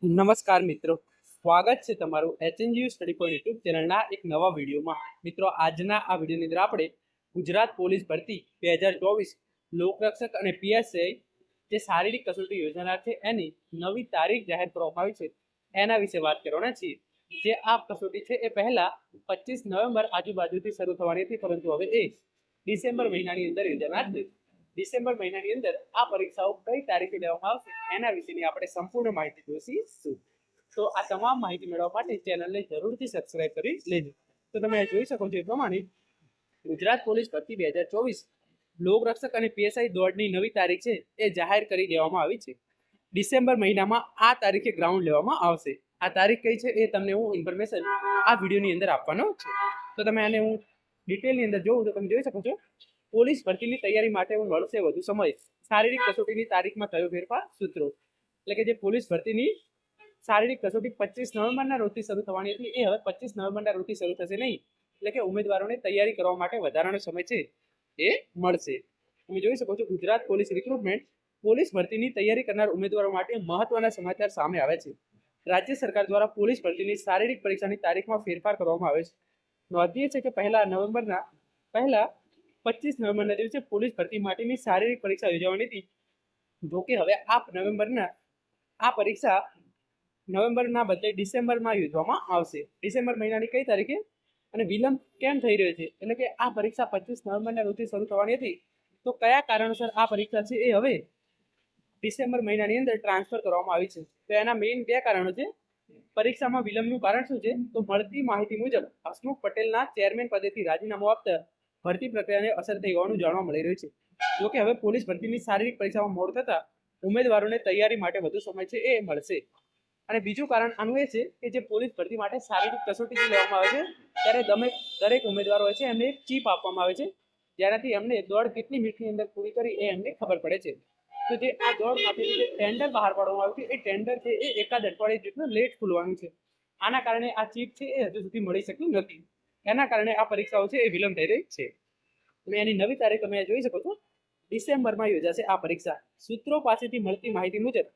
નમસ્કાર મિત્રો, સ્વાગત છે તમારું એચએનજીયુ સ્ટડી પોઈન્ટ યુટ્યુબ ચેનલના એક નવા વિડીયોમાં. મિત્રો, આજના આ વિડીયોની અંદર આપણે ગુજરાત પોલીસ ભરતી 2024 લોકરક્ષક અને પીએસઆઈ જે શારીરિક કસોટી યોજાનાર છે એની નવી તારીખ જાહેર કરવામાં આવી છે એના વિશે વાત કરવાના છીએ. જે આ કસોટી છે એ પહેલા 25 નવેમ્બર આજુબાજુથી શરૂ થવાની હતી, પરંતુ હવે એ ડિસેમ્બર મહિનાની અંદર યોજાનાર છે. ડિસેમ્બર મહિનાની અંદર આ પરીક્ષાઓ કઈ તારીખે લેવામાં આવશે એના વિશેની આપણે સંપૂર્ણ માહિતી જોઈશું. તો આ તમામ માહિતી મેળવવા માટે ચેનલને જરૂરથી સબસ્ક્રાઇબ કરી લેજો. તો તમે જોઈ શકો છો એ પ્રમાણે ગુજરાત પોલીસ ભરતી 2024 લોકરક્ષક અને પીએસઆઈ દોડની નવી તારીખ છે એ જાહેર કરી દેવામાં આવી છે. ડિસેમ્બર મહિનામાં આ તારીખે ગ્રાઉન્ડ લેવામાં આવશે. આ તારીખ કઈ છે એ તમને હું ઇન્ફોર્મેશન આ વિડીયોની અંદર આપવાનો છું. તો તમે આને હું ડિટેલની અંદર જોઉં તો તમે જોઈ શકો છો પોલીસ ભરતીની તૈયારી માટે મળશે વધુ સમય. શારીરિક કસોટીની તારીખમાં થયો ફેરફાર, સૂત્રો. એટલે કે જે પોલીસ ભરતીની શારીરિક કસોટી 25 નવેમ્બરના રોજથી શરૂ થવાની હતી એ હવે 25 નવેમ્બરના રોજથી શરૂ થશે નહીં. એટલે કે ઉમેદવારોને તૈયારી કરવા માટે વધારાનો સમય છે એ મળશે. તમે જોઈ શકો છો ગુજરાત પોલીસ રિક્રુટમેન્ટ પોલીસ ભરતીની તૈયારી કરનાર ઉમેદવારો માટે મહત્વના સમાચાર સામે આવે છે. રાજ્ય સરકાર દ્વારા પોલીસ ભરતીની શારીરિક પરીક્ષાની તારીખમાં ફેરફાર કરવામાં આવે છે. નોંધનીય છે કે પહેલા 25 નવેમ્બરના દિવસે પોલીસ ભરતી માટેની શારીરિક પરીક્ષા યોજવાની હતી. જોકે હવે આ પરીક્ષા નવેમ્બરના બદલે ડિસેમ્બરમાં યોજવામાં આવશે. ડિસેમ્બર મહિનાની કઈ તારીખે અને વિલંબ કેમ થઈ રહ્યો છે? એટલે કે આ પરીક્ષા 25 નવેમ્બરના રોજથી શરૂ થવાની હતી, તો કયા કારણોસર આ પરીક્ષા છે એ હવે ડિસેમ્બર મહિનાની અંદર ટ્રાન્સફર કરવામાં આવી છે? તો એના મેઇન બે કારણો છે. પરીક્ષામાં વિલંબનું કારણ શું છે? તો મળતી માહિતી મુજબ હસમુખ પટેલના ચેરમેન પદેથી રાજીનામું આપતા ભરતી પ્રક્રિયાને અસર થઈ હોવાનું જાણવા મળી રહ્યું છે. જોકે હવે પોલીસ ભરતીની શારીરિક પરીક્ષામાં મોડ થતા ઉમેદવારોને તૈયારી માટે વધુ સમય છે એ મળશે. અને બીજું કારણ આનું એ છે કે જે પોલીસ ભરતી માટે શારીરિક કસોટી લેવામાં આવે છે ત્યારે દરેક ઉમેદવારો હોય છે એમને એક ચીપ આપવામાં આવે છે, જેનાથી એમને દોડ કેટલી મિનિટની અંદર પૂરી કરી એ એમને ખબર પડે છે. તો જે આ દોડ માટેનું જે ટેન્ડર બહાર પાડવામાં આવ્યું છે એ ટેન્ડર છે એ એકાદ અઠવાડિયે જેટલું લેટ ખુલવાનું છે. આના કારણે આ ચીપ છે એ હજુ સુધી મળી શકી નથી. એના કારણે આ પરીક્ષાઓ છે એ વિલંબ થઈ રહી છે. તમે એની નવી તારીખ તમે જોઈ શકો છો, ડિસેમ્બરમાં યોજાશે આ પરીક્ષા. સૂત્રો પાસેથી મળતી માહિતી મુજબ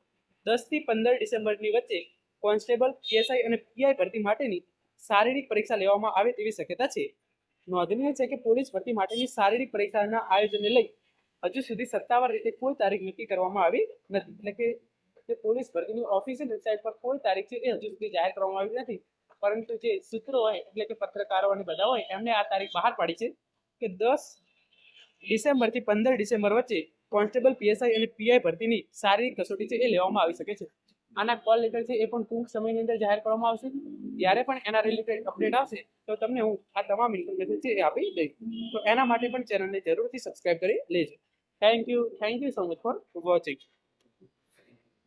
10 થી 15 ડિસેમ્બરની વચ્ચે કોન્સ્ટેબલ, પીએસઆઈ અને પીઆઈ ભરતી માટેની શારીરિક પરીક્ષા લેવામાં આવે તેવી શક્યતા છે. નોંધનીય છે કે પોલીસ ભરતી માટેની શારીરિક પરીક્ષાના આયોજનને લઈ હજુ સુધી સત્તાવાર રીતે કોઈ તારીખ નક્કી કરવામાં આવી નથી. એટલે કે જે પોલીસ ભરતીની ઓફિશિયલ વેબસાઇટ પર કોઈ તારીખ છે એ હજુ સુધી જાહેર કરવામાં આવી નથી. પરંતુ જે સૂત્રો હોય એટલે કે પત્રકારો અને બધા હોય એમને આ તારીખ બહાર પાડી છે કે 10 ડિસેમ્બરથી 15 ડિસેમ્બર વચ્ચે કોન્સ્ટેબલ, પીએસઆઈ અને પીઆઈ ભરતીની શારીરિક કસોટી છે એ લેવામાં આવી શકે છે. આના કોલ લેટર છે એ પણ ટૂંક સમયની અંદર જાહેર કરવામાં આવશે. જ્યારે પણ એના રિલેટેડ અપડેટ આવશે તો તમને હું આ તમામ ઇન્ફોર્મેશન છે એ આપી દઈશ. તો એના માટે પણ ચેનલને જરૂરથી સબસ્ક્રાઇબ કરી લેજો. Thank you so much for watching.